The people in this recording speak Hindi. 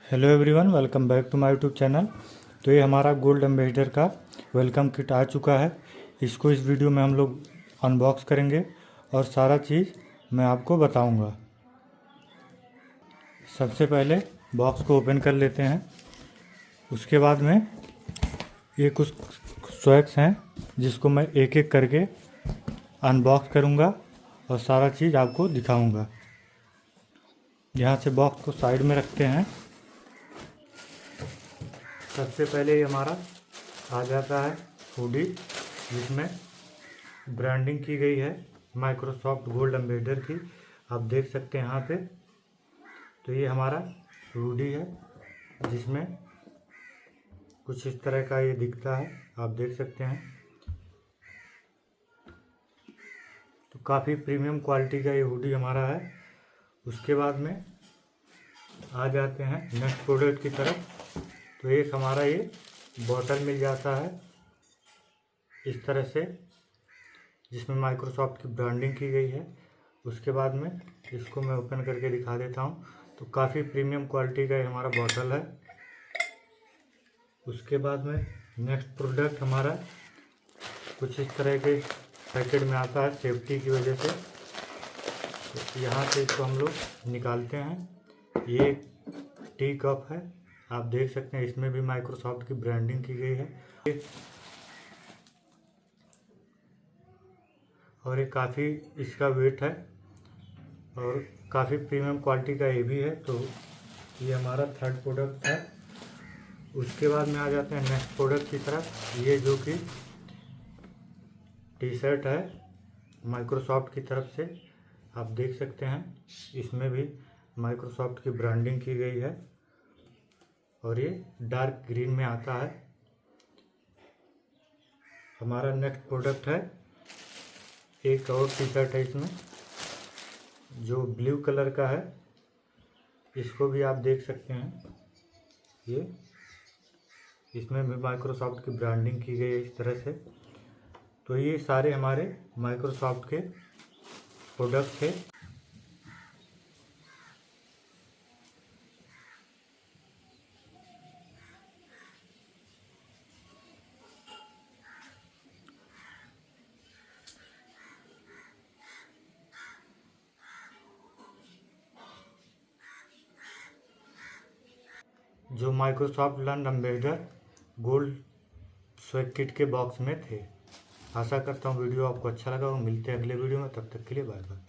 Hello everyone, welcome back to my YouTube channel. तो ये हमारा गोल्ड एम्बेसडर का वेलकम किट आ चुका है। इसको इस वीडियो में हम लोग अनबॉक्स करेंगे और सारा चीज़ मैं आपको बताऊंगा। सबसे पहले बॉक्स को ओपन कर लेते हैं। उसके बाद में ये कुछ स्वैग्स हैं जिसको मैं एक एक करके अनबॉक्स करूंगा और सारा चीज़ आपको दिखाऊंगा। यहाँ से बॉक्स को साइड में रखते हैं। सबसे पहले ये हमारा आ जाता है हुडी, जिसमें ब्रांडिंग की गई है माइक्रोसॉफ्ट गोल्ड एम्बेसडर की। आप देख सकते हैं यहाँ पे। तो ये हमारा हुडी है जिसमें कुछ इस तरह का ये दिखता है, आप देख सकते हैं। तो काफ़ी प्रीमियम क्वालिटी का ये हुडी हमारा है। उसके बाद में आ जाते हैं नेक्स्ट प्रोडक्ट की तरफ। तो एक हमारा ये बॉटल मिल जाता है इस तरह से, जिसमें माइक्रोसॉफ्ट की ब्रांडिंग की गई है। उसके बाद में इसको मैं ओपन करके दिखा देता हूँ। तो काफ़ी प्रीमियम क्वालिटी का ये हमारा बॉटल है। उसके बाद में नेक्स्ट प्रोडक्ट हमारा कुछ इस तरह के पैकेट में आता है सेफ्टी की वजह से। तो यहाँ से इसको हम लोग निकालते हैं। ये टी कप है, आप देख सकते हैं। इसमें भी माइक्रोसॉफ्ट की ब्रांडिंग की गई है और ये काफ़ी इसका वेट है और काफ़ी प्रीमियम क्वालिटी का ये भी है। तो ये हमारा थर्ड प्रोडक्ट है। उसके बाद में आ जाते हैं नेक्स्ट प्रोडक्ट की तरफ। ये जो कि टी शर्ट है माइक्रोसॉफ्ट की तरफ से, आप देख सकते हैं। इसमें भी माइक्रोसॉफ्ट की ब्रांडिंग की गई है और ये डार्क ग्रीन में आता है। हमारा नेक्स्ट प्रोडक्ट है एक और टी शर्ट है इसमें जो ब्लू कलर का है। इसको भी आप देख सकते हैं। ये इसमें भी माइक्रोसॉफ्ट की ब्रांडिंग की गई है इस तरह से। तो ये सारे हमारे माइक्रोसॉफ्ट के प्रोडक्ट थे। जो Microsoft learn ambassador gold swag kit के बॉक्स में थे। आशा करता हूँ वीडियो आपको अच्छा लगा और मिलते हैं अगले वीडियो में। तब तक के लिए बाय बाय।